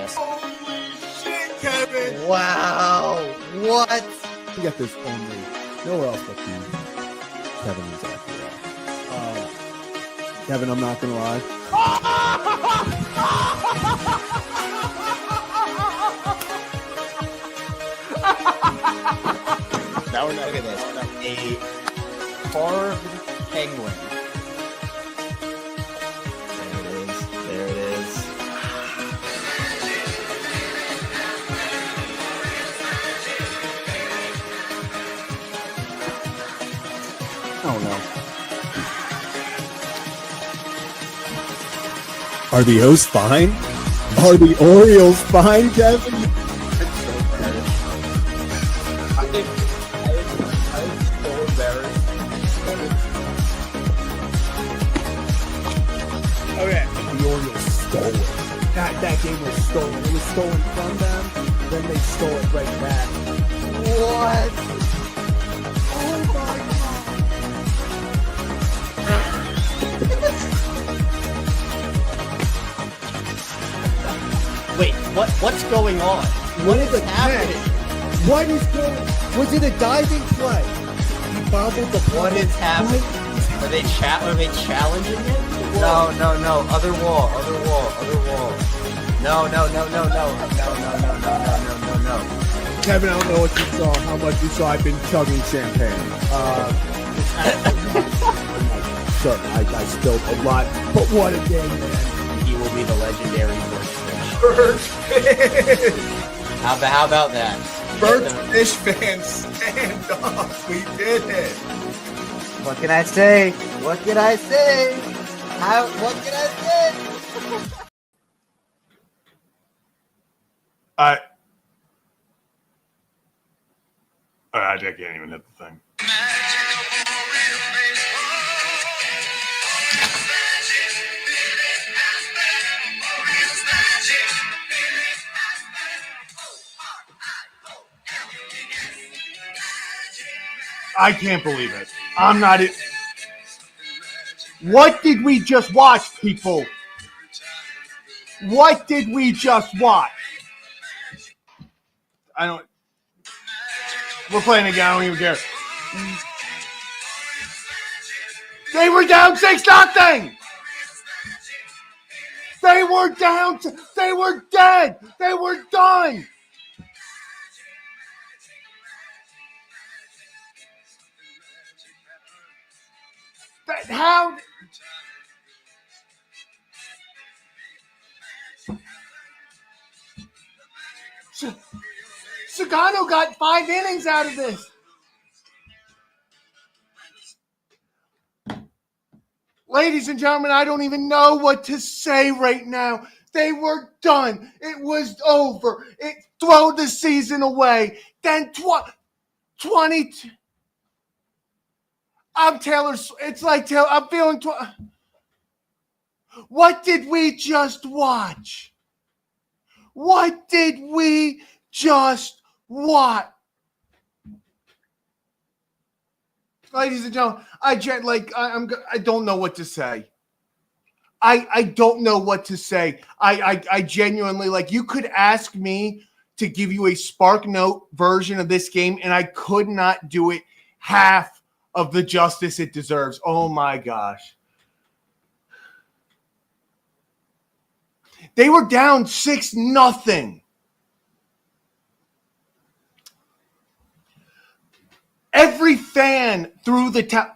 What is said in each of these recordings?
this. Holy shit, Kevin! Wow. What? You get this only nowhere else but the Kevin and Zach. Kevin, I'm not gonna lie. Now we're not look at this. A carved penguin. There it is. Oh no. Are the O's fine? Are the Orioles fine, Kevin? I was so embarrassed. Okay. The Orioles stole it. That game was stolen. It was stolen from them, then they stole it right back. What? Oh my Wait, what's going on? What is happening? What is going on? Was it a diving play? He bobbled the ball. What is happening? Are they challenging it? No. Other wall. No. Kevin, I don't know what you saw, how much you saw. I've been chugging champagne. Sure, I spilled a lot, but what a game, man. He will be the legendary Birdfish! How about that? Birdfish fans, stand up. We did it. What can I say? What can I say? I can't even hit the thing. I can't believe it. I'm not it. What did we just watch, people? What did we just watch? I don't. We're playing again. I don't even care. They were down 6-0. They were down. They were dead. They were done. How? Sagano got 5 innings out of this. Ladies and gentlemen, I don't even know what to say right now. They were done. It was over. Throw the season away. Then 20. I'm Taylor. It's like Taylor. I'm feeling. What did we just watch? What did we just watch? Ladies and gentlemen, I don't know what to say. I don't know what to say. I genuinely, you could ask me to give you a Spark Note version of this game, and I could not do it half of the justice it deserves. Oh my gosh. They were down 6-0. Every fan threw the towel.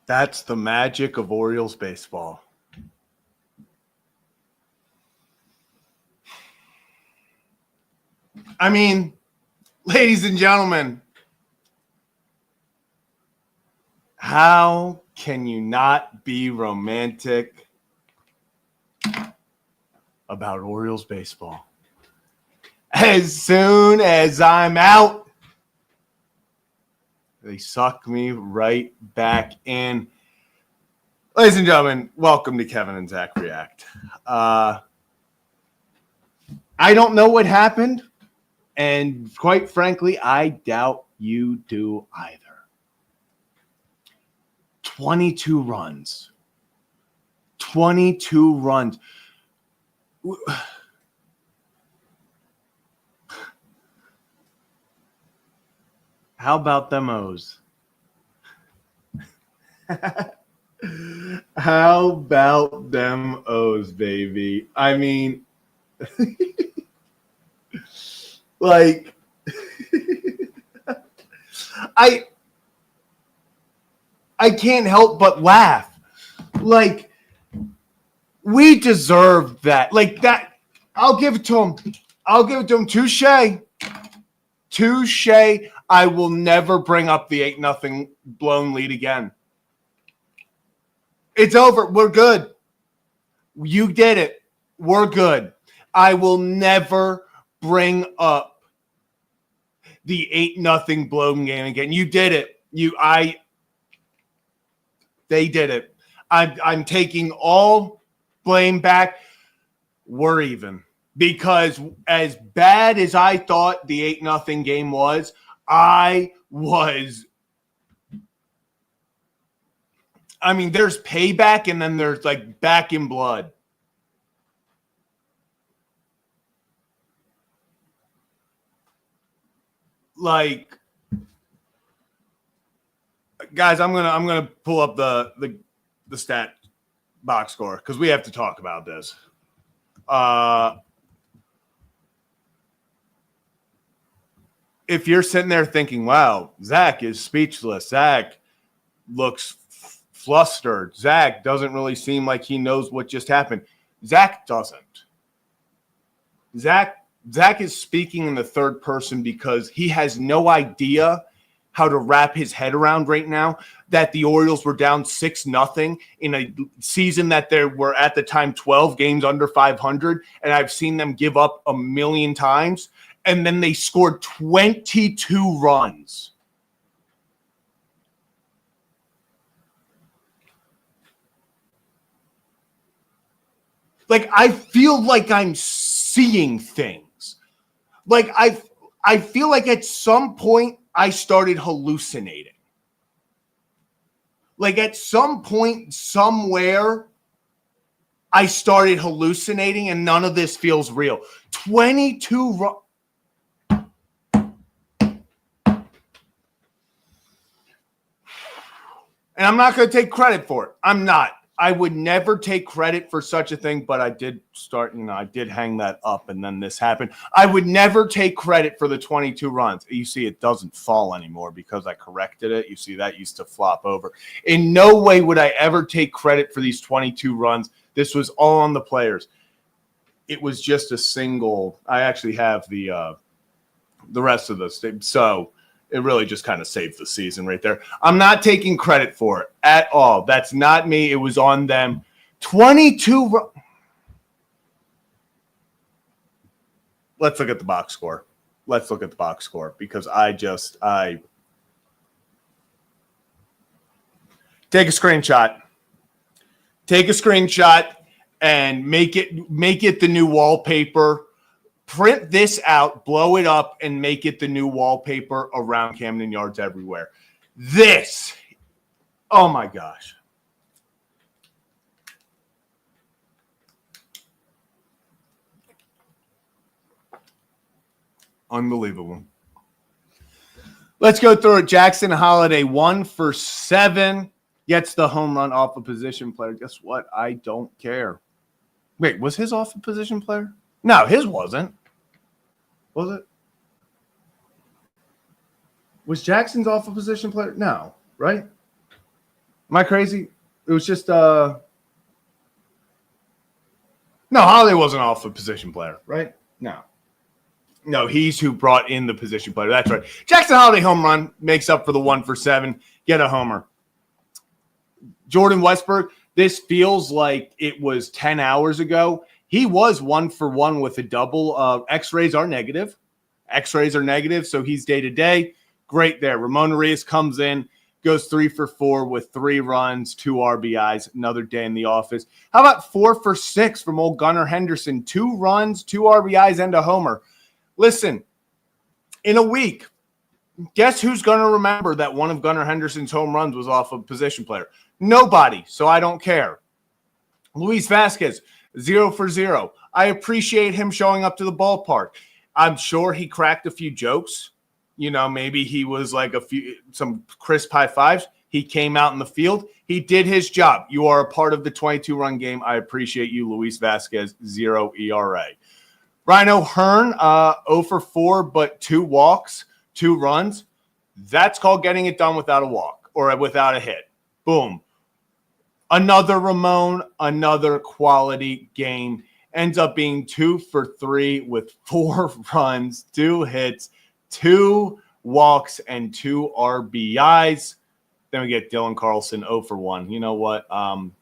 That's the magic of Orioles baseball. I mean, ladies and gentlemen, how can you not be romantic about Orioles baseball? As soon as I'm out, they suck me right back in. Ladies and gentlemen, welcome to Kevin and Zach React. I don't know what happened, and quite frankly, I doubt you do either. 22 runs. 22 runs. How about them O's? How about them O's, baby? I mean, like, I can't help but laugh. Like, we deserved that. Like that. I'll give it to him. I'll give it to him. Touche. Touche. I will never bring up the 8-0 blown lead again. It's over. We're good. You did it. We're good. I will never bring up the 8-0 blown game again. You did it. They did it. I'm taking all blame back. We're even. Because as bad as I thought the 8-0 game was, I mean, there's payback and then there's like back in blood. Like, guys, I'm gonna pull up the stat box score because we have to talk about this. If you're sitting there thinking, wow, Zach is speechless, Zach looks flustered, Zach doesn't really seem like he knows what just happened. Zach doesn't. Zach is speaking in the third person because he has no idea how to wrap his head around right now that the Orioles were down 6-0 in a season that there were at the time 12 games under 500, and I've seen them give up a million times. And then they scored 22 runs. Like, I feel like I'm seeing things. Like, I feel like at some point I started hallucinating. Like, at some point somewhere I started hallucinating and none of this feels real. 22 runs. And I'm not going to take credit for it. I'm not. I would never take credit for such a thing, but I did start, I did hang that up and then this happened. I would never take credit for the 22 runs. You see, it doesn't fall anymore because I corrected it. You see, that used to flop over. In no way would I ever take credit for these 22 runs. This was all on the players. It was just a single. I actually have the rest of this. So it really just kind of saved the season right there. I'm not taking credit for it at all. That's not me. It was on them. 22. Let's look at the box score. Let's look at the box score because I take a screenshot. Take a screenshot and make it the new wallpaper. Print this out, blow it up, and make it the new wallpaper around Camden Yards everywhere. This, oh my gosh. Unbelievable. Let's go through it. Jackson Holiday, 1 for 7, gets the home run off a position player. Guess what? I don't care. Wait, was his off a position player? No, his wasn't. Was it? Was Jackson's off a position player? No, right? Am I crazy? It was just no, Holiday wasn't off a position player, right? No, he's who brought in the position player. That's right. Jackson Holiday home run makes up for the 1 for 7. Get a homer. Jordan Westburg, this feels like it was 10 hours ago. He was 1 for 1 with a double. X-rays are negative. So he's day-to-day. Great there. Ramon Arias comes in, goes 3 for 4 with 3 runs, 2 RBIs. Another day in the office. How about 4 for 6 from old Gunnar Henderson? 2 runs, 2 RBIs, and a homer. Listen, in a week, guess who's going to remember that one of Gunnar Henderson's home runs was off a position player? Nobody. So I don't care. Luis Vasquez, 0 for 0. I appreciate him showing up to the ballpark. I'm sure he cracked a few jokes. You know, maybe he was like some crisp high fives. He came out in the field. He did his job. You are a part of the 22-run game. I appreciate you, Luis Vasquez, 0 ERA. Rhino Hearn, 0 for 4, but 2 walks, 2 runs. That's called getting it done without a walk or without a hit. Boom. Another Ramon, another quality game. Ends up being 2 for 3 with 4 runs, 2 hits, 2 walks, and 2 RBIs. Then we get Dylan Carlson 0 for 1. You know what? Dylan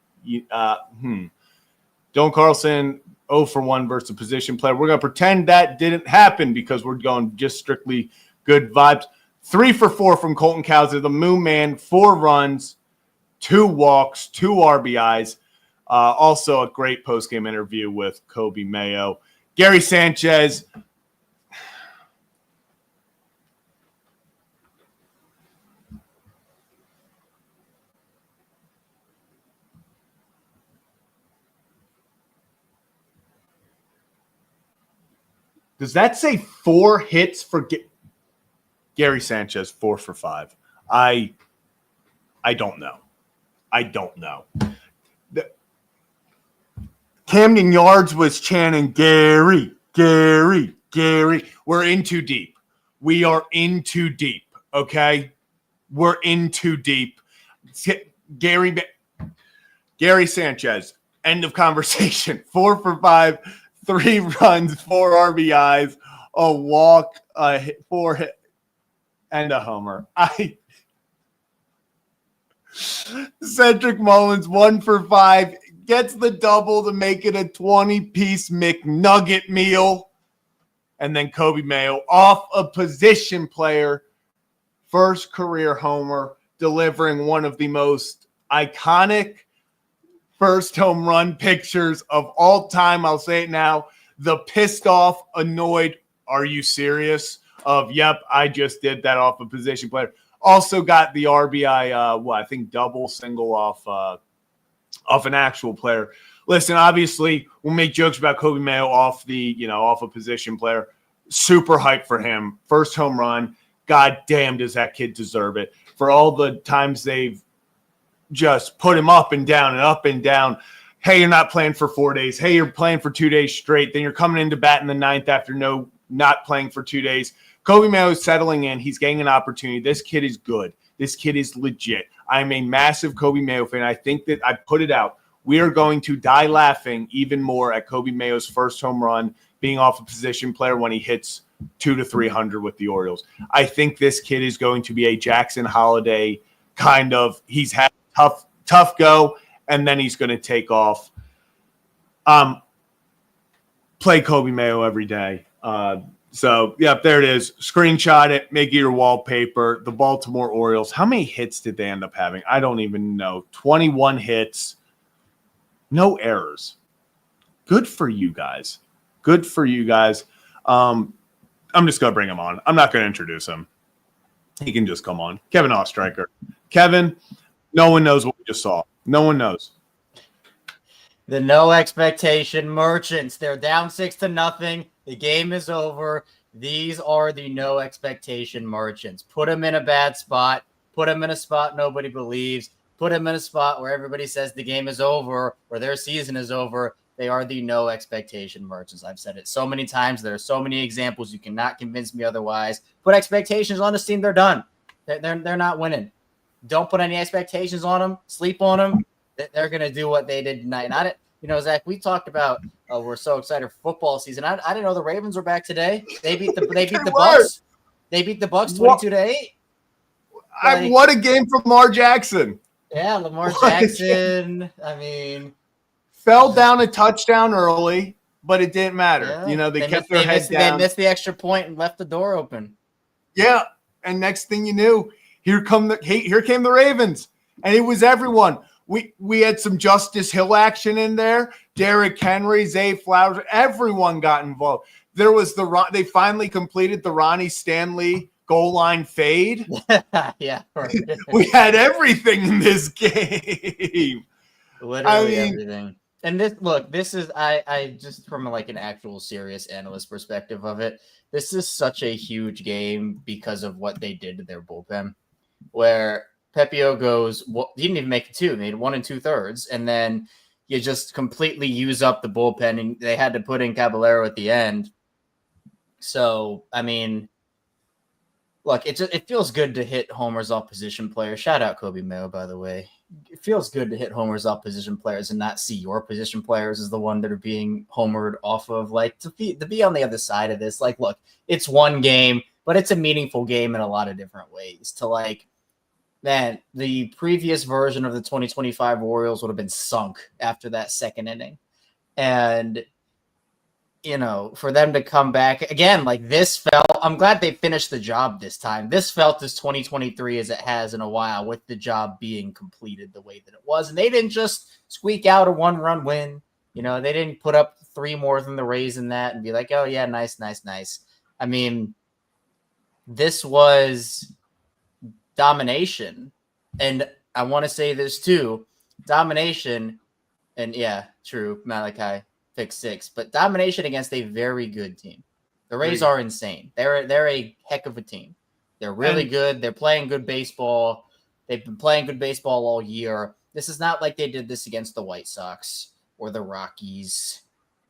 Carlson 0 for 1 versus a position player. We're going to pretend that didn't happen because we're going just strictly good vibes. 3 for 4 from Colton Cowser, the Moon Man, 4 runs, 2 walks, 2 RBIs. Also a great post-game interview with Kobe Mayo. Gary Sanchez. Does that say 4 hits for Gary Sanchez, 4 for 5? I don't know. I don't know. Camden Yards was chanting, Gary, Gary, Gary. We're in too deep. We are in too deep, okay? We're in too deep. Gary Sanchez, end of conversation. 4 for 5, 3 runs, 4 RBIs, a walk, 4 hit, and a homer. Cedric Mullins, 1 for 5, gets the double to make it a 20-piece McNugget meal. And then Kobe Mayo off a position player, first career homer, delivering one of the most iconic first home run pictures of all time. I'll say it now. The pissed off, annoyed, are you serious? Of, yep, I just did that off a position player. Also got the RBI, I think double, single off an actual player. Listen, obviously, we'll make jokes about Kobe Mayo off a position player. Super hyped for him. First home run. God damn, does that kid deserve it. For all the times they've just put him up and down and up and down. Hey, you're not playing for 4 days. Hey, you're playing for 2 days straight. Then you're coming into bat in the 9th after not playing for 2 days. Kobe Mayo is settling in. He's getting an opportunity. This kid is good. This kid is legit. I'm a massive Kobe Mayo fan. I think that I put it out. We are going to die laughing even more at Kobe Mayo's first home run being off a position player when he hits 200 to 300 with the Orioles. I think this kid is going to be a Jackson Holiday kind of. He's had a tough go, and then he's going to take off. Play Kobe Mayo every day. So, yeah, there it is. Screenshot it. Make it your wallpaper. The Baltimore Orioles. How many hits did they end up having? I don't even know. 21 hits. No errors. Good for you guys. Good for you guys. I'm just going to bring him on. I'm not going to introduce him. He can just come on. Kevin Ostreicher. Kevin, no one knows what we just saw. No one knows. The no expectation merchants. They're down 6-0. The game is over. These are the no expectation merchants. Put them in a bad spot. Put them in a spot nobody believes. Put them in a spot where everybody says the game is over or their season is over. They are the no expectation merchants. I've said it so many times. There are so many examples. You cannot convince me otherwise. Put expectations on this team. They're done. They're not winning. Don't put any expectations on them. Sleep on them. They're going to do what they did tonight. Zach, we talked about we're so excited for football season. I didn't know the Ravens were back today. They beat the Bucs. They beat the Bucs 22-8. What a game from Lamar Jackson. Yeah, Lamar Jackson. Fell down a touchdown early, but it didn't matter. Yeah. They kept their head down. They missed the extra point and left the door open. Yeah, and next thing you knew, here came the Ravens, and it was everyone. We had some Justice Hill action in there. Derrick Henry, Zay Flowers, everyone got involved. There was they finally completed the Ronnie Stanley goal line fade. Yeah, right. We had everything in this game. Literally everything. And this is I just from like an actual serious analyst perspective of it, this is such a huge game because of what they did to their bullpen. Where Pepio goes, well, he didn't even make it two, he made 1 2/3, and then you just completely use up the bullpen, and they had to put in Caballero at the end. So, I mean, look, it feels good to hit homers off position players. Shout out Kobe Mayo, by the way. It feels good to hit homers off position players and not see your position players as the one that are being homered off of. Like, to be on the other side of this, like, look, it's one game, but it's a meaningful game in a lot of different ways. To like, man, the previous version of the 2025 Orioles would have been sunk after that second inning. And, you know, for them to come back again, like this felt, I'm glad they finished the job this time. This felt as 2023 as it has in a while, with the job being completed the way that it was. And they didn't just squeak out a 1-run win. You know, they didn't put up 3 more than the Rays in that and be like, oh, yeah, nice. I mean, this was domination. And I want to say this too, domination. And yeah, true, Malachi pick 6, but domination against a very good team. The Rays are insane. They're a heck of a team. They're really good. They're playing good baseball. They've been playing good baseball all year. This is not like they did this against the White Sox or the Rockies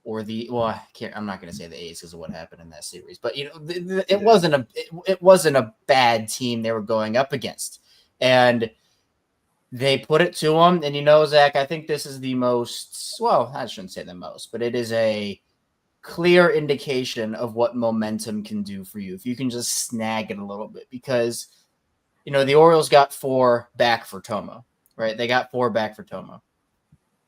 or I'm not going to say the A's because of what happened in that series, but you know, it wasn't a bad team they were going up against, and they put it to them. And you know, Zach, I think this is the most, well, I shouldn't say the most, but it is a clear indication of what momentum can do for you if you can just snag it a little bit. Because, you know, the Orioles got 4 back for Tomo, right? They got 4 back for Tomo.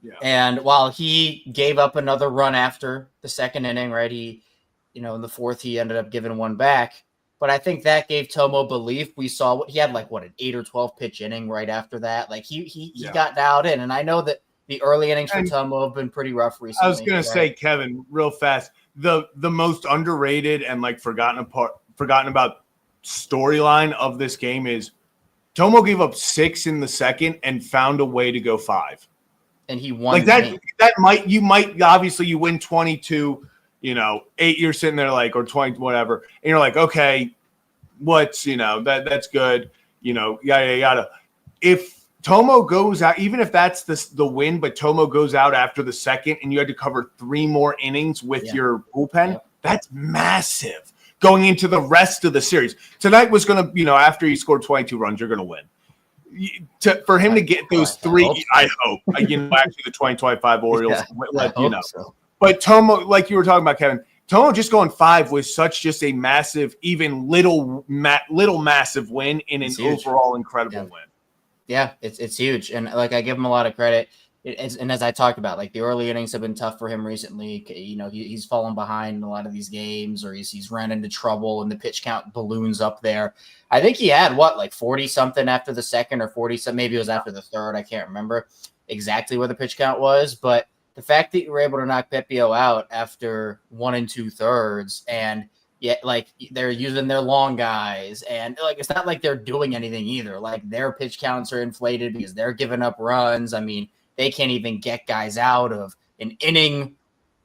Yeah. And while he gave up another run after the second inning, right? He, you know, in the 4th, he ended up giving 1 back. But I think that gave Tomo belief. We saw he had like an 8 or 12 pitch inning right after that. Like he got dialed in. And I know that the early innings for Tomo have been pretty rough recently. I was going to say, Kevin, real fast, the most underrated and like forgotten about storyline of this game is Tomo gave up 6 in the second and found a way to go 5. And he won like that. You might obviously you win 22, you know, 8, you're sitting there like, or 20, whatever. And you're like, okay, what's, you know, that's good. You know, yada. If Tomo goes out, even if that's the win, but Tomo goes out after the second and you had to cover 3 more innings with your bullpen, that's massive going into the rest of the series. Tonight was going to, you know, after he scored 22 runs, you're going to win. For him to get those 3, I hope. You know, actually the 2025 Orioles, you know. So. But Tomo, like you were talking about, Kevin, Tomo just going 5 was such just a massive, even little massive win in an overall incredible win. Yeah, it's huge. And like I give him a lot of credit. And as I talked about, like the early innings have been tough for him recently. You know, he's fallen behind in a lot of these games, or he's ran into trouble and the pitch count balloons up there. I think he had like 40 something after the second, or 40 something, maybe it was after the third. I can't remember exactly where the pitch count was, but the fact that you were able to knock Pepio out after 1 2/3, and yet like they're using their long guys, and like it's not like they're doing anything either. Like their pitch counts are inflated because they're giving up runs. I mean, they can't even get guys out of an inning,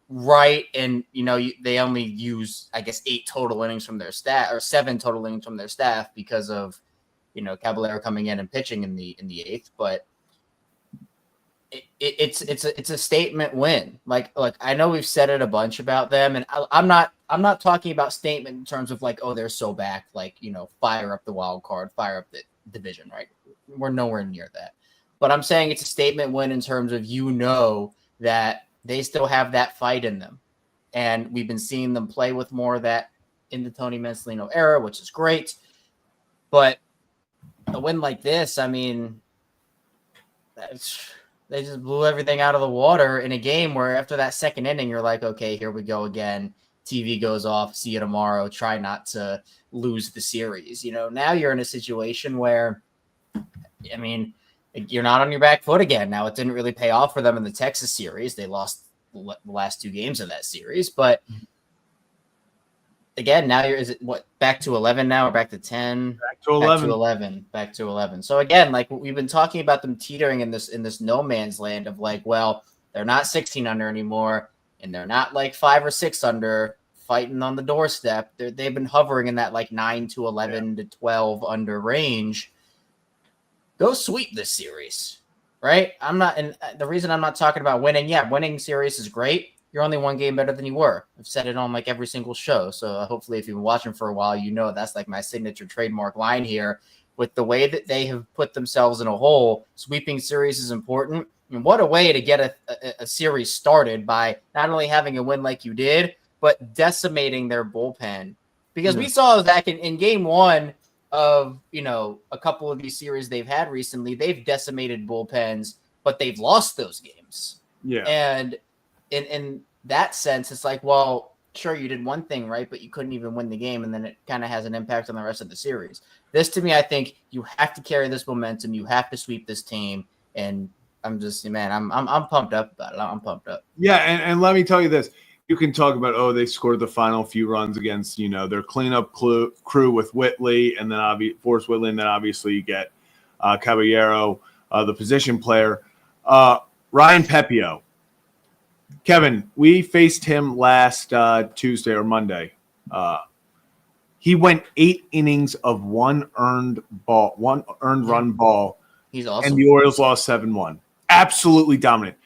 right? And you know they only use, I guess, 8 total innings from their staff, or 7 total innings from their staff, because of, you know, Caballero coming in and pitching in the 8th, but. It's a statement win. Like, look, I know we've said it a bunch about them, and I'm not talking about statement in terms of like, oh, they're so back, like, you know, fire up the wild card, fire up the division, right? We're nowhere near that. But I'm saying it's a statement win in terms of, you know, that they still have that fight in them, and we've been seeing them play with more of that in the Tony Mansolino era, which is great. But a win like this, I mean, they just blew everything out of the water in a game where after that second inning, you're like, okay, here we go again. TV goes off. See you tomorrow. Try not to lose the series. You know, now you're in a situation where, I mean, you're not on your back foot again. Now, it didn't really pay off for them in the Texas series. They lost the last 2 games of that series, but again, now is it what, back to 11 now, or back to 10? Back to 11. Back to 11. So again, like we've been talking about them teetering in this no man's land of like, well, they're not 16 under anymore, and they're not like 5 or 6 under fighting on the doorstep. They've been hovering in that like 9 to 11 to 12 under range. Go sweep this series, right? I'm not, and the reason I'm not talking about winning, winning series is great. You're only one game better than you were. I've said it on like every single show. So hopefully if you've been watching for a while, you know that's like my signature trademark line here. With the way that they have put themselves in a hole, sweeping series is important. And what a way to get a series started by not only having a win like you did, but decimating their bullpen. Because we saw that in game 1 of, a couple of these series they've had recently, they've decimated bullpens, but they've lost those games. Yeah. And in that sense, it's like, well, sure, you did one thing right, but you couldn't even win the game, and then it kind of has an impact on the rest of the series. This, to me, I think you have to carry this momentum. You have to sweep this team, and I'm just, man, I'm pumped up about it. I'm pumped up. Yeah, and let me tell you this. You can talk about, they scored the final few runs against, their cleanup crew with Whitley, and then Forrest Whitley, and then obviously you get Caballero, the position player. Ryan Pepio. Kevin, we faced him last Tuesday or Monday. He went 8 innings of one earned run ball. He's awesome. And the Orioles lost 7-1. Absolutely dominant.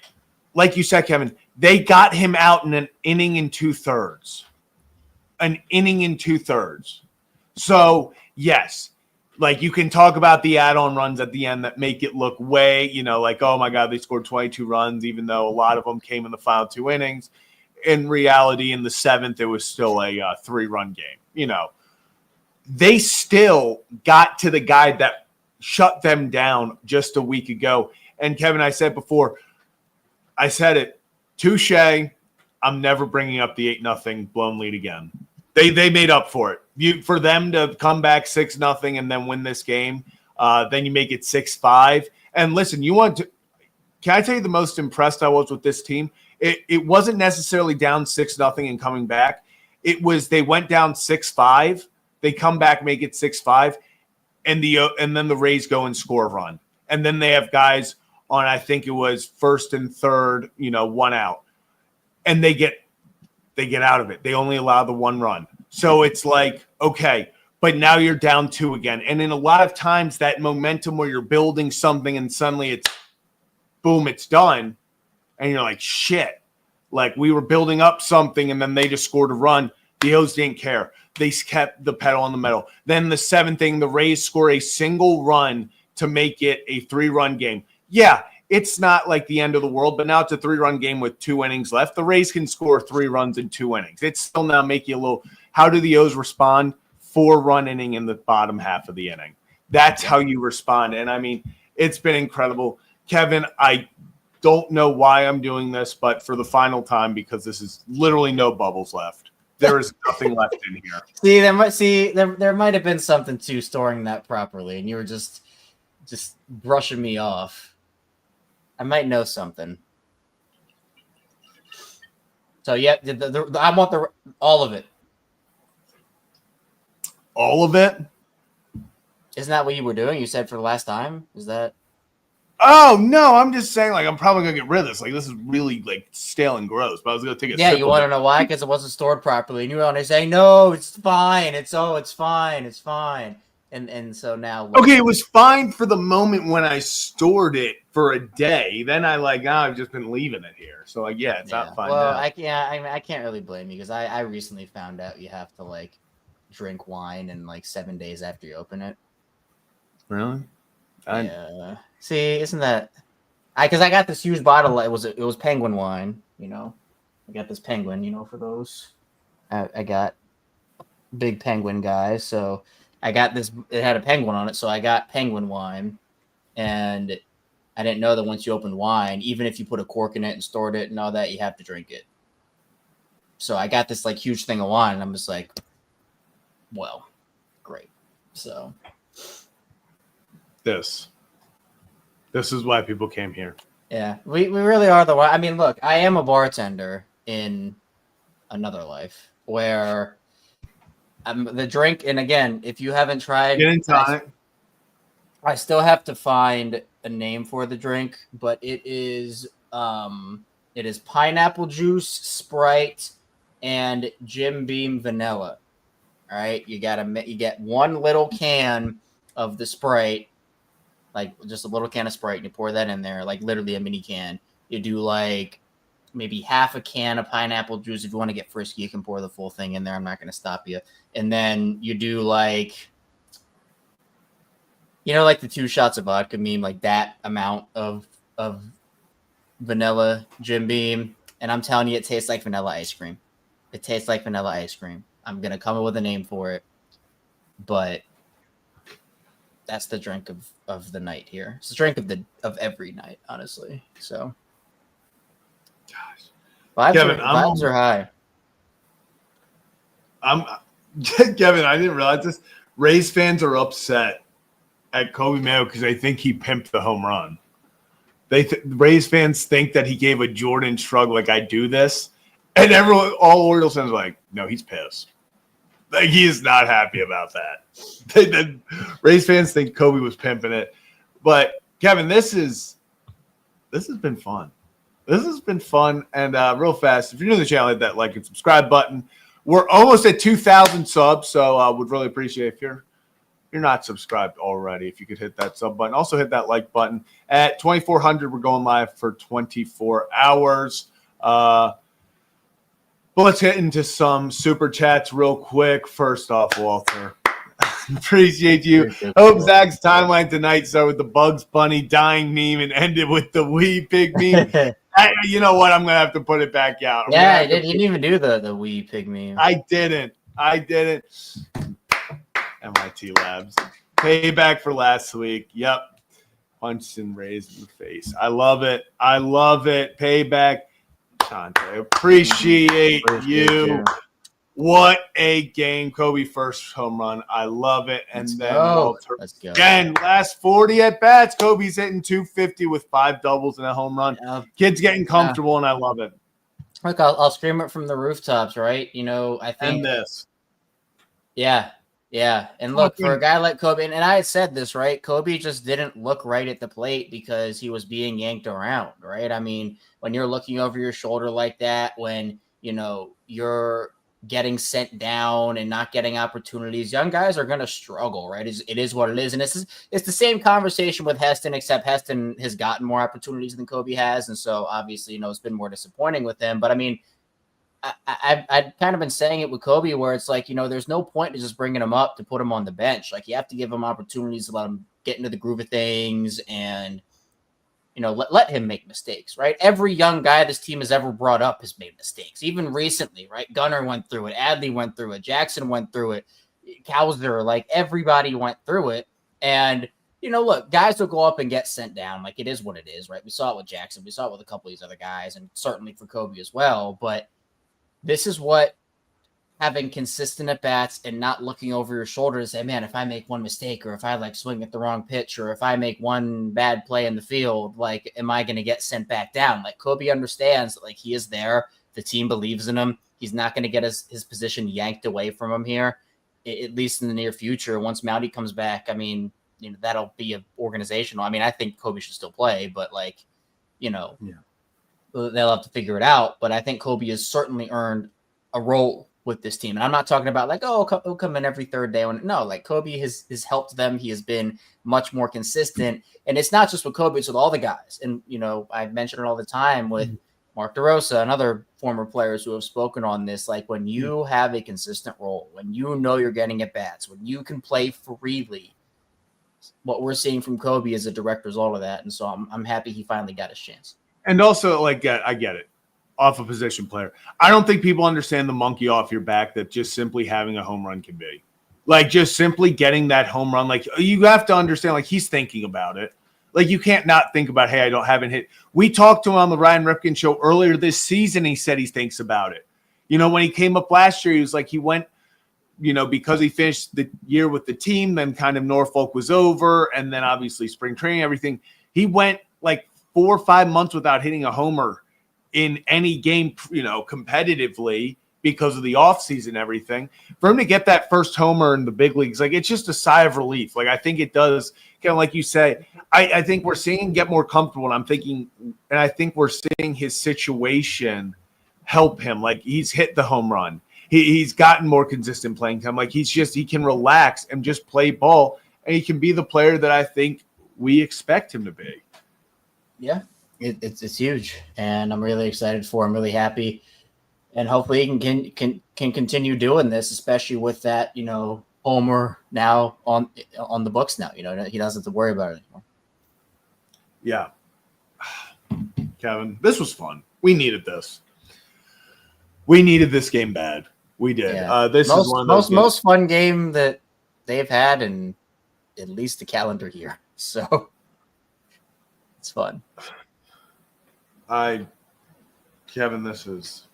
Like you said, Kevin, they got him out in an inning and 2/3. An inning and 2/3. So, yes, like you can talk about the add-on runs at the end that make it look way, like, oh my God, they scored 22 runs, even though a lot of them came in the final 2 innings. In reality, in the 7th, it was still a 3-run game. They still got to the guy that shut them down just a week ago. And Kevin, I said before, I said it, touche, I'm never bringing up the 8-0 blown lead again. They made up for it. For them to come back 6-0 and then win this game, then you make it 6-5. And listen, can I tell you the most impressed I was with this team? It wasn't necessarily down 6-0 and coming back. It was they went down 6-5. They come back, make it 6-5, and then the Rays go and score a run. And then they have guys on, I think it was first and third, 1 out. And they get out of it. They only allow the 1 run. So it's like, okay, but now you're down 2 again. And in a lot of times that momentum where you're building something and suddenly it's boom, it's done. And you're like, shit, like we were building up something and then they just scored a run. The O's didn't care. They kept the pedal on the metal. Then the 7th thing, the Rays score a single run to make it a 3-run game. Yeah, it's not like the end of the world, but now it's a 3-run game with 2 innings left. The Rays can score 3 runs in 2 innings. It's still now making a little – how do the O's respond? 4-run inning in the bottom half of the inning. That's how you respond. And, I mean, it's been incredible. Kevin, I don't know why I'm doing this, but for the final time, because this is literally no bubbles left. There is nothing left in here. There might have been something to storing that properly, and you were just brushing me off. I might know something. So yeah, I want all of it. All of it? Isn't that what you were doing? You said for the last time? Is that? Oh no, I'm just saying. Like I'm probably gonna get rid of this. Like this is really like stale and gross. But I was gonna take a Yeah, sip you of want to it. know why? Because it wasn't stored properly, and you were on there saying, "No, it's fine. It's fine. It's fine." And so now, Okay, it was fine for the moment when I stored it for a day. Then I've just been leaving it here. So like, yeah, it's not fine. Well, now. I can't really blame you because I recently found out you have to like drink wine in like 7 days after you open it. Really? Yeah. See, isn't that? Because I got this huge bottle. It was Penguin wine. I got this Penguin. For those, I got big Penguin guys. So I got this. It had a penguin on it, so I got Penguin wine, and I didn't know that once you open wine, even if you put a cork in it and stored it and all that, you have to drink it. So I got this like huge thing of wine, and I'm just like, well, great. So this is why people came here. Yeah, we really are the one. I mean, look, I am a bartender in another life where The drink, and again, if you haven't tried, Get into it. I still have to find a name for the drink, but it is pineapple juice, Sprite, and Jim Beam vanilla. All right, you get one little can of the Sprite, like just a little can of Sprite, and you pour that in there, like literally a mini can. You do like maybe half a can of pineapple juice. If you want to get frisky, you can pour the full thing in there. I'm not going to stop you. And then you do like, like the 2 shots of vodka meme, like that amount of vanilla Jim Beam. And I'm telling you, it tastes like vanilla ice cream. It tastes like vanilla ice cream. I'm going to come up with a name for it, but that's the drink of the night here. It's the drink of every night, honestly. So, gosh, vibes are high. Kevin, I didn't realize this. Rays fans are upset at Kobe Mayo because they think he pimped the home run. Rays fans think that he gave a Jordan shrug, like I do this, and all Orioles fans are like, no, he's pissed. Like he is not happy about that. The Rays fans think Kobe was pimping it, but Kevin, this has been fun. This has been fun, and real fast. If you're new to the channel, hit that like and subscribe button. We're almost at 2,000 subs, so I would really appreciate if you're not subscribed already, if you could hit that sub button. Also hit that like button. At 2,400, we're going live for 24 hours. But let's get into some super chats real quick. First off, Walter, appreciate you. Hope Zach's timeline tonight started with the Bugs Bunny dying meme and ended with the wee pig meme. You know what? I'm going to have to put it back out. Yeah, he didn't even do the wee pig meme. I didn't. MIT Labs. Payback for last week. Yep. Punched and raised in the face. I love it. Payback. Conte, appreciate you. What a game. Kobe first home run. I love it. And Walter, again, last 40 at bats. Kobe's hitting 250 with 5 doubles and a home run. Yeah. Kid's getting comfortable, and I love it. Look, I'll scream it from the rooftops, right? I think. And this. Yeah. And look, for a guy like Kobe, and I had said this, right? Kobe just didn't look right at the plate because he was being yanked around, right? I mean, when you're looking over your shoulder like that, when, you're getting sent down and not getting opportunities, young guys are going to struggle, right? It is what it is. And it's the same conversation with Heston, except Heston has gotten more opportunities than Kobe has. And so obviously, it's been more disappointing with him. But I mean, I've kind of been saying it with Kobe where it's like, there's no point to just bringing him up to put him on the bench. Like you have to give him opportunities to let him get into the groove of things and, let him make mistakes, right? Every young guy this team has ever brought up has made mistakes. Even recently, right? Gunnar went through it. Adley went through it. Jackson went through it. Cowser, like everybody went through it. And, look, guys will go up and get sent down. Like it is what it is, right? We saw it with Jackson. We saw it with a couple of these other guys and certainly for Kobe as well. But this is what having consistent at bats and not looking over your shoulder to say, man, if I make one mistake or if I swing at the wrong pitch or if I make one bad play in the field, am I going to get sent back down? Like Kobe understands that he is there. The team believes in him. He's not going to get his position yanked away from him here, at least in the near future. Once Mountie comes back, I mean, that'll be an organizational. I mean, I think Kobe should still play, but they'll have to figure it out. But I think Kobe has certainly earned a role with this team. And I'm not talking about he'll come in every third day. No, Kobe has helped them. He has been much more consistent. And it's not just with Kobe, it's with all the guys. And, I mention it all the time with Mark DeRosa and other former players who have spoken on this. When you have a consistent role, when you're getting at bats, when you can play freely, what we're seeing from Kobe is a direct result of that. And so I'm happy he finally got his chance. And also, I get it, off a position player. I don't think people understand the monkey off your back that just simply having a home run can be. Just simply getting that home run. You have to understand, he's thinking about it. You can't not think about, hey, I haven't hit. We talked to him on the Ryan Ripken show earlier this season. He said he thinks about it. When he came up last year, he was he went, because he finished the year with the team, then kind of Norfolk was over, and then obviously spring training, everything. He went 4 or 5 months without hitting a homer in any game, competitively, because of the offseason and everything. For him to get that first homer in the big leagues, like, it's just a sigh of relief. Like, I think it does, kind of like you say, I think we're seeing him get more comfortable, and I'm thinking, and I think we're seeing his situation help him. Like, he's hit the home run. He's gotten more consistent playing time. Like, he can relax and just play ball, and he can be the player that I think we expect him to be. Yeah, it's huge, and I'm really excited for him. Really happy, and hopefully he can continue doing this, especially with that homer now on the books now. He doesn't have to worry about it anymore. Yeah, Kevin, this was fun. We needed this. We needed this game bad. We did. Yeah. This is one of those most fun game that they've had in at least a calendar year. So it's fun. Kevin, this is.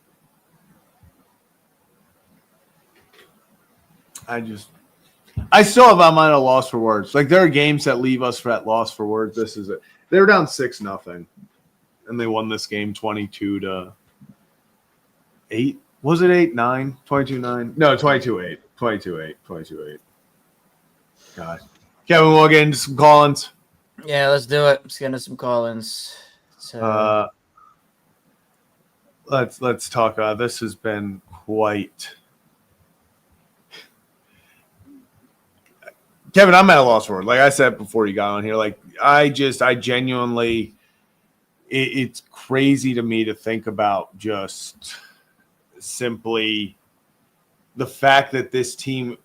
I still have I'm at a loss for words. Like, there are games that leave us at loss for words. This is it. They were down 6-0, and they won this game 22-8. Was it 8-9? 22-9? No, 22-8. 22-8. 22-8. God. Kevin, we'll get into some call-ins. Yeah, let's do it. Let's get into some call-ins. So let's talk. This has been quite. Kevin, I'm at a loss for it. Like I said before you got on here, like I genuinely, it's crazy to me to think about just simply the fact that this team,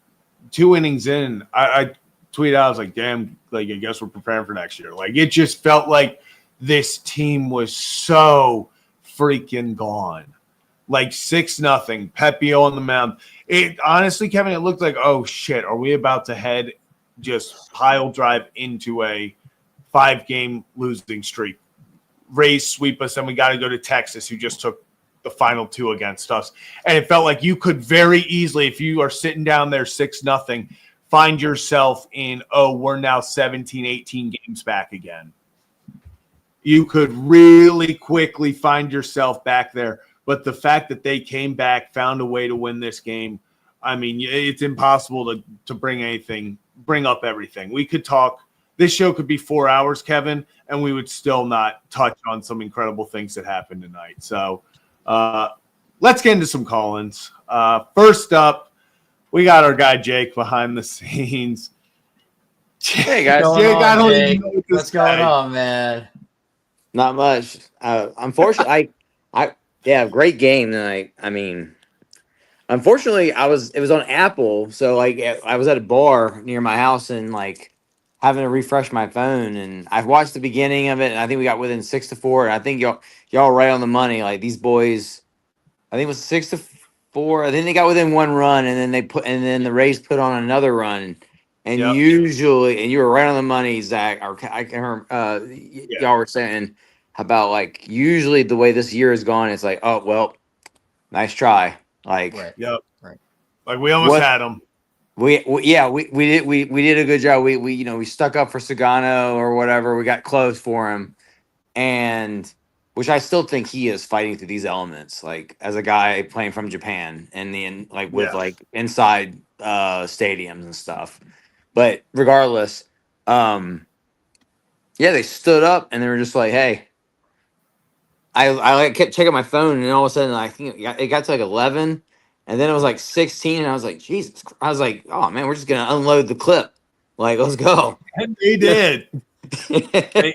2 innings in, I tweeted out, I was like, damn, like I guess we're preparing for next year. Like, it just felt like this team was so freaking gone. Like 6-0, Pepio on the mound. It honestly, Kevin, it looked like, oh shit, are we about to head just pile drive into a 5-game losing streak? Rays sweep us, and we got to go to Texas, who just took the final 2 against us. And it felt like you could very easily, if you are sitting down there 6-0, find yourself in, we're now 17, 18 games back again. You could really quickly find yourself back there. But the fact that they came back, found a way to win this game, I mean, it's impossible to bring up everything. We could talk. This show could be 4 hours, Kevin, and we would still not touch on some incredible things that happened tonight. So let's get into some call-ins. First up, we got our guy Jake behind the scenes. Hey guys, What's going on, man? Not much. Unfortunately, great game tonight. I mean, unfortunately, it was on Apple, so like I was at a bar near my house and like having to refresh my phone, and I watched the beginning of it, and I think we got within 6-4. And I think y'all right on the money. Like these boys, I think it was 6-4. I think they got within 1 run, and then the Rays put on another run. And usually, and you were right on the money, Zach. Or I can remember, y'all were saying about like usually the way this year has gone, it's like, oh well, nice try. Like, right. Like we almost had them. We did a good job. We stuck up for Sagano or whatever. We got close for him, and which I still think he is fighting through these elements. Like as a guy playing from Japan and with inside stadiums and stuff. But regardless, they stood up and they were just like, hey. I kept checking my phone, and all of a sudden, I think it got to like 11, and then it was like 16, and I was like, Jesus. I was like, oh man, we're just gonna unload the clip. Like, let's go. And they did. I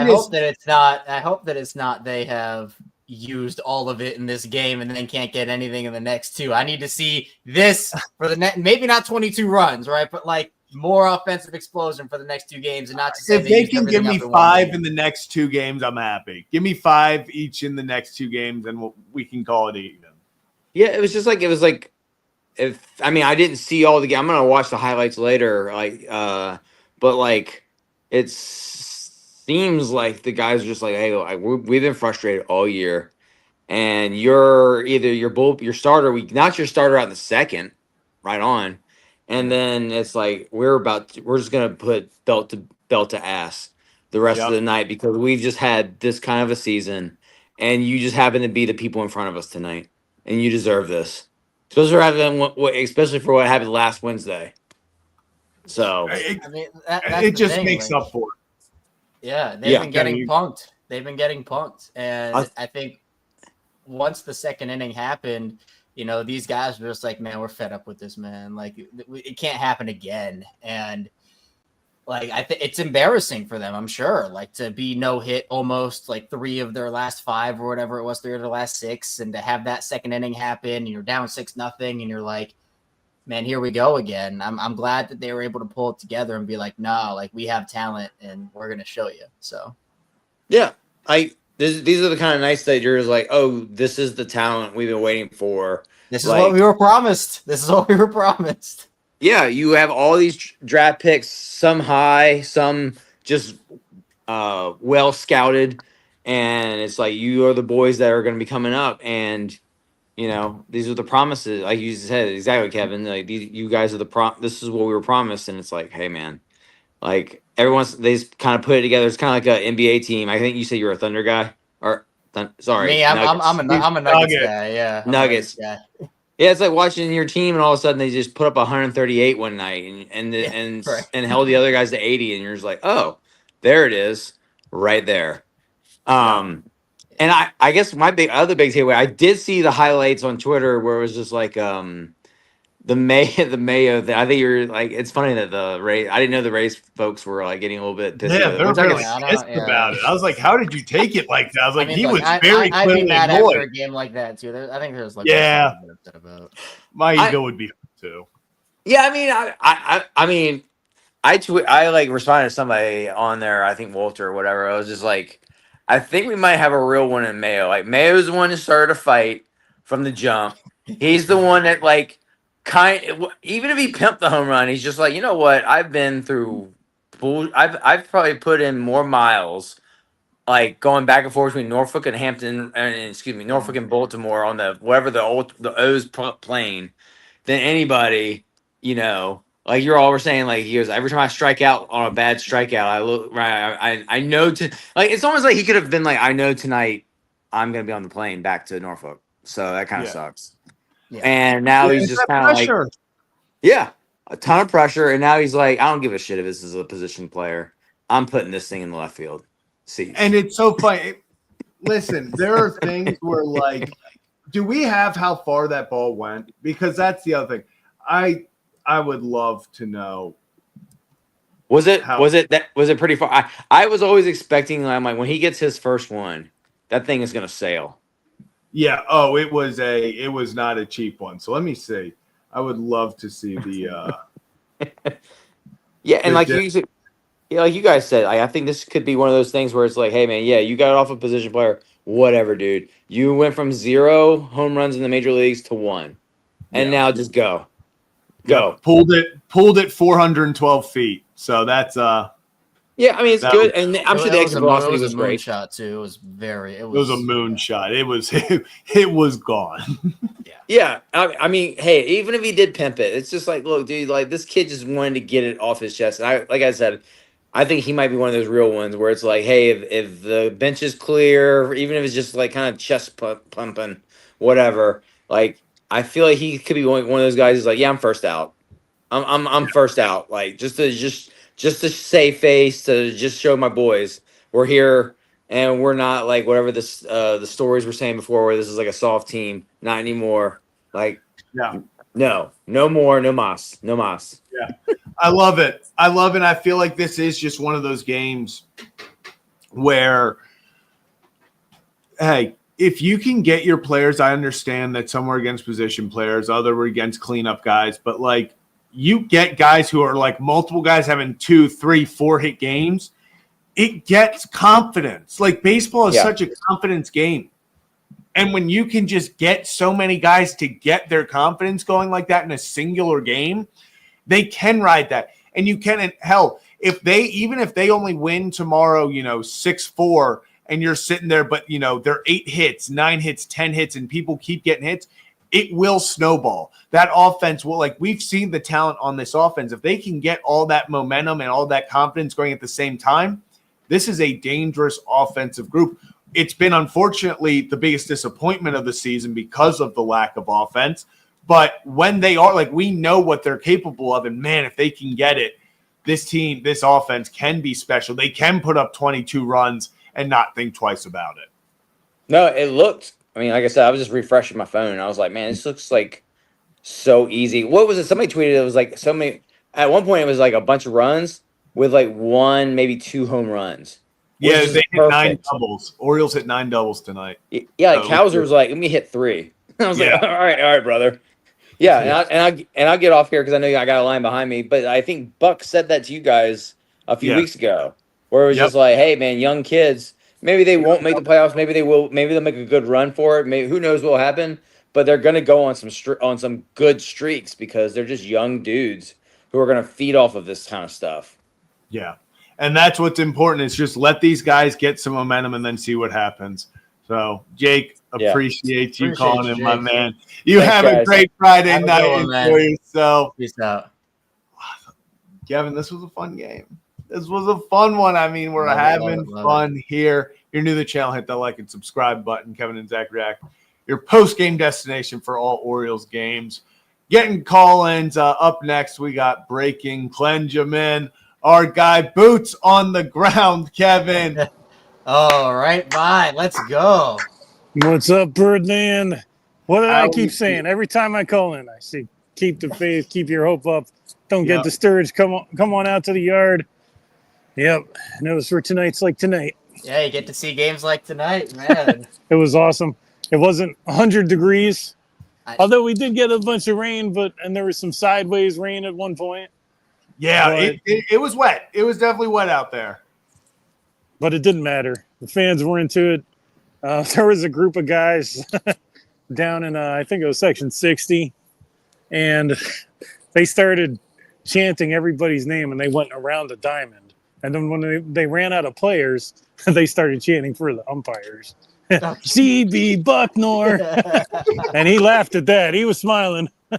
hope that it's not. I hope that it's not. They have used all of it in this game, and then can't get anything in the next 2. I need to see this for the next. Maybe not 22 runs, right? But like more offensive explosion for the next 2 games, and not to say if they can give me 5 in the next 2 games, I'm happy. Give me 5 each in the next 2 games, and we can call it even. Yeah, it was like I didn't see all the game. I'm gonna watch the highlights later. But like it seems like the guys are just like, hey, we've been frustrated all year, and you're either your starter. Not your starter out in the second, right on. And then it's like we're just gonna put belt to ass the rest of the night because we've just had this kind of a season, and you just happen to be the people in front of us tonight. and you deserve this. Especially for what happened last Wednesday. So It, I mean, that's it the just thing. makes Like, up for it. yeah, they've Yeah. been getting punked. They've been getting punked, and I think once the second inning happened, these guys were just like, man, we're fed up with this, man. Like, it can't happen again. And like, I think it's embarrassing for them, I'm sure, like to be no hit almost like 3 of their last 5 or whatever it was, 3 of their last 6. And to have that second inning happen and you're down 6-0 and you're like, man, here we go again. I'm glad that they were able to pull it together and be like, no, like we have talent and we're going to show you. So, yeah, these are the kind of nights that you're just like, oh, this is the talent we've been waiting for. this is Like, what we were promised. This is what we were promised. yeah, you have all these draft picks, some high, some just well scouted, and it's like you are the boys that are going to be coming up, and these are the promises. Like you said, exactly, Kevin. Like you guys are this is what we were promised, and it's like, hey, man, like they just kind of put it together. It's kind of like an NBA team. I think you said you're a Thunder guy, or sorry, Me, I'm Nuggets. a Nuggets Nugget. guy. Yeah, Nuggets. Guy. Yeah, it's like watching your team, and all of a sudden they just put up 138 one night, Right. and held the other guys to 80, and you're just like, oh, there it is, right there. And I guess my other big takeaway, I did see the highlights on Twitter where it was just like the Mayo thing. I think you're like, it's funny that the Rays. I didn't know the Rays folks were like getting a little bit pissy. Yeah, with it, they're which I really guess- pissed about it. I was like, how did you take it like that? I was like, he was I'd very be clearly mad after a annoyed. game like that too. I think there's like Yeah. something to be upset about. My ego would be hurt too. Yeah, I mean, I like responded to somebody on there. I think Walter or whatever. I was just like, I think we might have a real one in Mayo. Like Mayo's the one who started a fight from the jump. He's the one that like even if he pimped the home run, he's just like, you know what? I've been through. I've probably put in more miles, like going back and forth between Norfolk and Hampton, Norfolk and Baltimore on the the O's plane than anybody. Like you're all were saying, like he goes, every time I strike out on a bad strikeout, I look right. I know like it's almost like he could have been like, I know tonight I'm gonna be on the plane back to Norfolk, so that kind of sucks. Yeah. And now he's just kind of like, yeah, a ton of pressure, and now he's like, I don't give a shit if this is a position player. I'm putting this thing in the left field. See, And it's so funny. Listen, there are things where like, do we have how far that ball went? Because that's the other thing. I would love to know. was it pretty far? I was always expecting, I'm like, when he gets his first one, that thing is gonna sail. Yeah. Oh, it was not a cheap one. So let me see. I would love to see the. Yeah, and like you guys said, I think this could be one of those things where it's like, hey man, yeah, you got off a position player, whatever, dude. You went from 0 home runs in the major leagues to 1, and now just go. Pulled it 412 feet. So that's Yeah, I mean it's good, and I'm sure the It exit velocity was a great. moonshot too. it was a moonshot. It was gone. Yeah, I mean, hey, even if he did pimp it, it's just like, look, dude, like this kid just wanted to get it off his chest. And like I said, I think he might be one of those real ones where it's like, hey, if the bench is clear, even if it's just like kind of chest pumping, whatever. Like, I feel like he could be one of those guys who's like, yeah, I'm first out. I'm first out. Like just to save face, to just show my boys we're here. And we're not like whatever the stories were saying before, where this is like a soft team. Not anymore. Like, no more, no mas. Yeah, I love it. I feel like this is just one of those games where, hey, if you can get your players, I understand that some are against position players, other were against cleanup guys, but like you get guys who are like multiple guys having 2, 3, 4 hit games. It gets confidence. Like baseball is such a confidence game. And when you can just get so many guys to get their confidence going like that in a singular game, they can ride that. And you can, and hell, if they only win tomorrow, 6-4, and you're sitting there, but they're 8 hits, 9 hits, 10 hits, and people keep getting hits, it will snowball. That offense will, like we've seen the talent on this offense. If they can get all that momentum and all that confidence going at the same time, this is a dangerous offensive group. it's been unfortunately the biggest disappointment of the season because of the lack of offense. But when they are, like, we know what they're capable of. And man, if they can get it, this offense can be special. They can put up 22 runs and not think twice about it. No, it looked. I mean, like I said, I was just refreshing my phone, and I was like, "Man, this looks like so easy." What was it? Somebody tweeted it was like so many. At one point, it was like a bunch of runs with like one, maybe two home runs. Yeah, Which is they hit 9 perfect. doubles. Orioles hit 9 doubles tonight. Yeah, like So, Kowser was like, "Let me hit 3." I was Yeah. like, all right, brother." Yeah, and I'll get off here because I know I got a line behind me. But I think Buck said that to you guys a few Yeah. weeks ago, where it was Yep. just like, "Hey, man, young kids, maybe they won't make the playoffs. Maybe they will. Maybe they'll make a good run for it. Maybe who knows what will happen." But they're gonna go on some good streaks because they're just young dudes who are gonna feed off of this kind of stuff. Yeah. And that's what's important is just let these guys get some momentum and then see what happens. So, Jake, appreciate you calling in, my man. You Thanks, have guys. a great Friday Have a night. good one, Enjoy man. yourself. Peace out. Kevin, this was a fun game. This was a fun one. I mean, we're Love having fun here. If you're new to the channel, hit that like and subscribe button. Kevin and Zach React, your post-game destination for all Orioles games. Getting call-ins up next. We got Breaking Clenjamin, our guy Boots on the ground, Kevin. All right, bye. Let's go. What's up, Birdman? What did How I we keep saying? Every time I call in, I say, keep the faith, keep your hope up. Don't Yep. get discouraged. Come on out to the yard. Yep. And it was for tonight's like tonight. Yeah, you get to see games like tonight, man. It was awesome. It wasn't 100 degrees. Although we did get a bunch of rain, and there was some sideways rain at one point. Yeah, it was wet. It was definitely wet out there. But it didn't matter. The fans were into it. There was a group of guys down in, I think it was section 60, and they started chanting everybody's name, and they went around the diamond. And then when they ran out of players, they started chanting for the umpires. CB Bucknor. And he laughed at that. He was smiling. I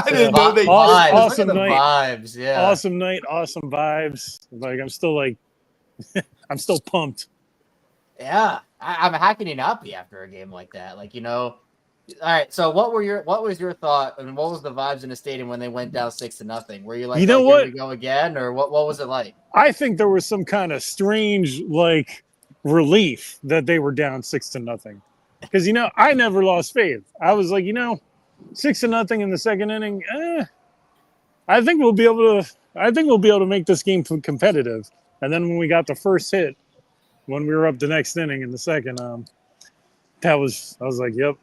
didn't know they vibes. Awesome Look at the night. vibes. Yeah. Awesome night. Awesome vibes. Like, I'm still pumped. Yeah. How can you not be after a game like that? Like, all right. So what was your thought and what was the vibes in the stadium when they went down 6-0? Were you like, what? Here we go again? Or what was it like? I think there was some kind of strange, like, relief that they were down 6-0. Because, I never lost faith. I was like, 6-0 in the second inning. I think we'll be able to make this game competitive. And then when we got the first hit, when we were up the next inning in the second, I was like, yep,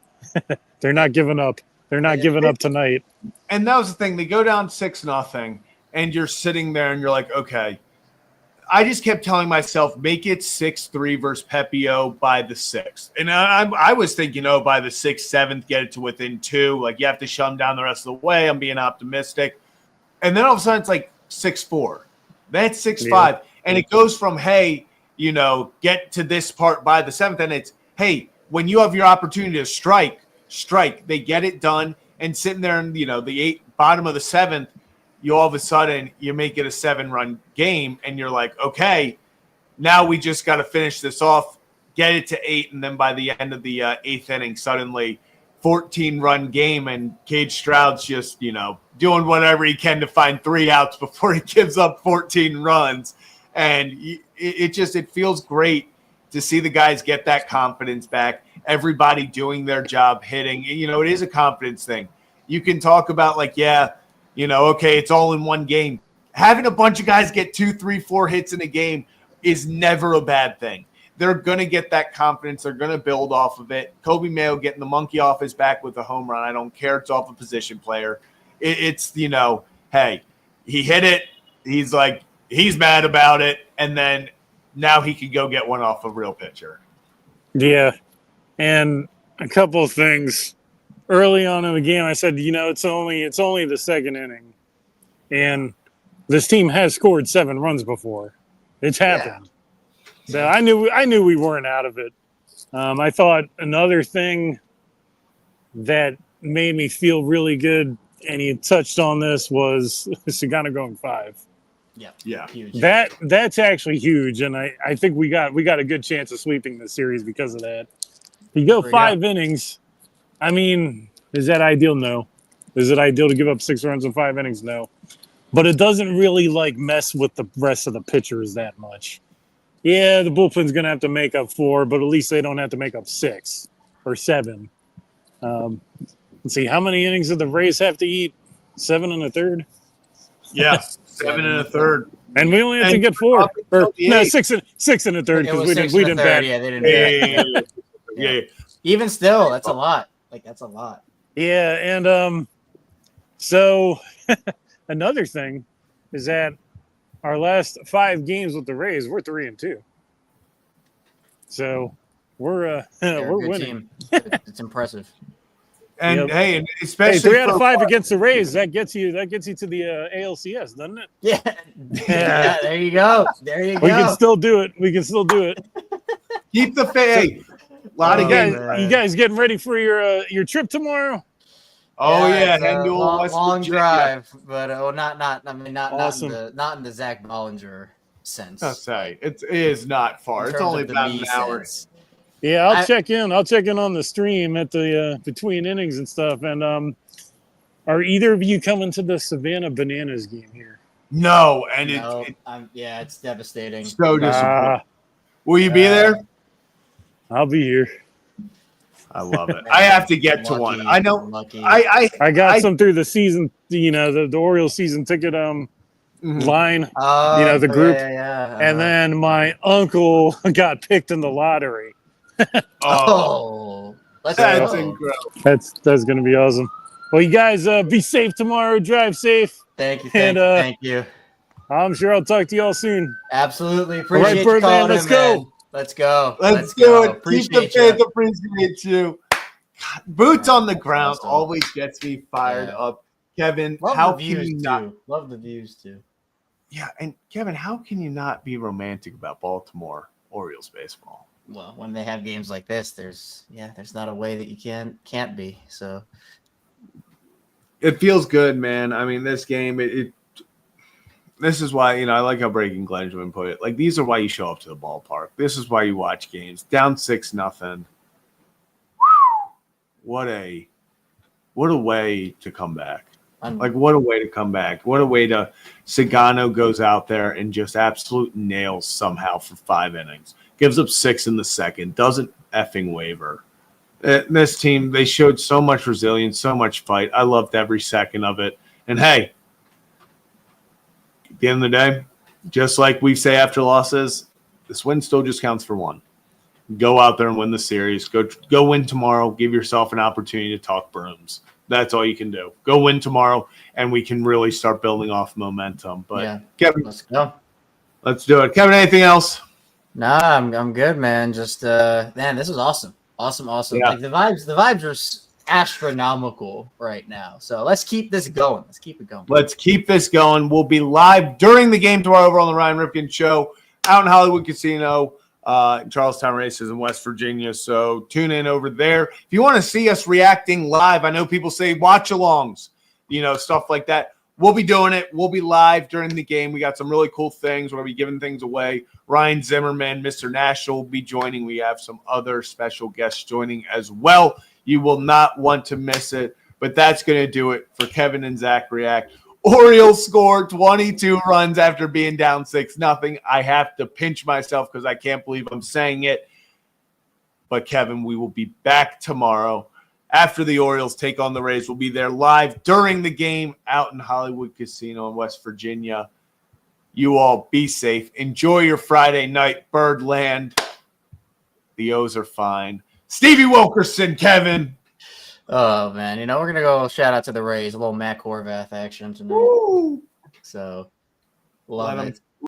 they're not giving up. They're not giving up tonight. And that was the thing. They go down 6-0, and you're sitting there and you're like, okay. I just kept telling myself, make it 6-3 versus Pepio by the 6th. And I was thinking, by the 6th, 7th, get it to within 2. Like, you have to shut them down the rest of the way. I'm being optimistic. And then all of a sudden, it's like 6-4. Then it's 6-5. Yeah. And it goes from, hey, get to this part by the 7th. And it's, hey, when you have your opportunity to strike. They get it done. And sitting there in, the bottom of the 7th, you all of a sudden you make it a 7-run game and you're like, okay, now we just got to finish this off, get it to 8. And then by the end of the 8th inning, suddenly 14-run game. And Cage Stroud's just, doing whatever he can to find 3 outs before he gives up 14 runs. And it feels great to see the guys get that confidence back. Everybody doing their job, hitting, it is a confidence thing. You can talk about like, okay, it's all in one game. Having a bunch of guys get 2, 3, 4 hits in a game is never a bad thing. They're going to get that confidence. They're going to build off of it. Kobe Mayo getting the monkey off his back with a home run. I don't care. It's off a position player. It's, hey, he hit it. He's like, he's mad about it. And then now he can go get one off a real pitcher. Yeah. And a couple of things. Early on in the game, I said, it's only the second inning, and this team has scored 7 runs before. It's happened. Yeah. So I knew we weren't out of it. I thought another thing that made me feel really good, and he touched on this, was Sagana going 5. Yeah. Huge. That's actually huge, and I think we got a good chance of sweeping the series because of that. You go 5 innings. I mean, is that ideal? No. Is it ideal to give up 6 runs in 5 innings? No. But it doesn't really like mess with the rest of the pitchers that much. Yeah, the bullpen's gonna have to make up 4, but at least they don't have to make up 6 or 7. Let's see, how many innings did the Rays have to eat? 7 1/3. Yeah, 7 1/3. And we only have to And get 4. Or no, 6 1/3 It because was we 6 didn't bat. Yeah, they didn't bat. Yeah. Even still, that's a lot. Like that's a lot. Yeah, and so another thing is that our last 5 games with the Rays, we're 3-2. So we're They're a we're good winning. team. It's impressive. And Yep. hey, and Hey, especially 3 out of for 5 against the Rays, that gets you to the ALCS, doesn't it? Yeah. Yeah. There you go. There you go. We can still do it. We can still do it. keep the hey, a lot of Oh, games. man. You guys getting ready for your trip tomorrow? Oh yeah, it's a Hendel, West long Virginia. drive, but not. I mean, Awesome. not in the Zach Bollinger sense. I'll say it is not far. In It's terms only of the about me an hour. sense. Yeah, I'll check in. I'll check in on the stream at the between innings and stuff. And are either of you coming to the Savannah Bananas game here? No, and No, it's it's devastating. so disappointing. Ah, Will you be there? I'll be here. I love it. I have to get to one. I know. Lucky. I got some through the season. The Orioles season ticket Mhm. line. The group. Yeah. And then my uncle got picked in the lottery. Oh, let's That's go. incredible. That's gonna be awesome. Well, you guys be safe tomorrow. Drive safe. Thank you. And, Thank you. I'm sure I'll talk to y'all soon. Absolutely. Appreciate you Birdman, calling let's in, go. man. Let's go. Let's do it. Keep the Appreciate fans you. appreciate you. God, boots on the ground awesome. always gets me fired Yeah. up. Kevin, Love how the can views you too. not? Love the views too. Yeah, and Kevin, how can you not be romantic about Baltimore Orioles baseball? Well, when they have games like this, there's not a way that you can't be. So It feels good, man. I mean, this game, this is why, I like how Breaking Glenjamin put it. Like, these are why you show up to the ballpark. This is why you watch games. Down 6-0. What a way to come back. Like, what a way to come back. What a way to Sagano goes out there and just absolute nails somehow for 5 innings. Gives up 6 in the second. Doesn't effing waver. This team, they showed so much resilience, so much fight. I loved every second of it. And hey, at the end of the day, just like we say after losses, this win still just counts for one. Go out there and win the series. Go win tomorrow. Give yourself an opportunity to talk brooms. That's all you can do. Go win tomorrow, and we can really start building off momentum. But yeah, Kevin, let's go. Let's do it. Kevin, anything else? Nah, I'm good, man. Just man, this is awesome. Awesome. Yeah. Like the vibes are astronomical right now. So let's keep this going. Let's keep it going. Let's keep this going. We'll be live during the game tomorrow over on the Ryan Ripken Show out in Hollywood Casino, Charlestown Races in West Virginia. So tune in over there. If you want to see us reacting live, I know people say watch-alongs, stuff like that. We'll be doing it. We'll be live during the game. We got some really cool things. We're going to be giving things away. Ryan Zimmerman, Mr. National will be joining. We have some other special guests joining as well. You will not want to miss it. But that's going to do it for Kevin and Zach React. Orioles scored 22 runs after being down 6-0. I have to pinch myself because I can't believe I'm saying it. But, Kevin, we will be back tomorrow. After the Orioles take on the Rays, we'll be there live during the game out in Hollywood Casino in West Virginia. You all be safe. Enjoy your Friday night, Birdland. The O's are fine. Stevie Wilkerson, Kevin. Oh man, we're gonna go shout out to the Rays, a little Matt Horvath action tonight. Woo. So love Let it.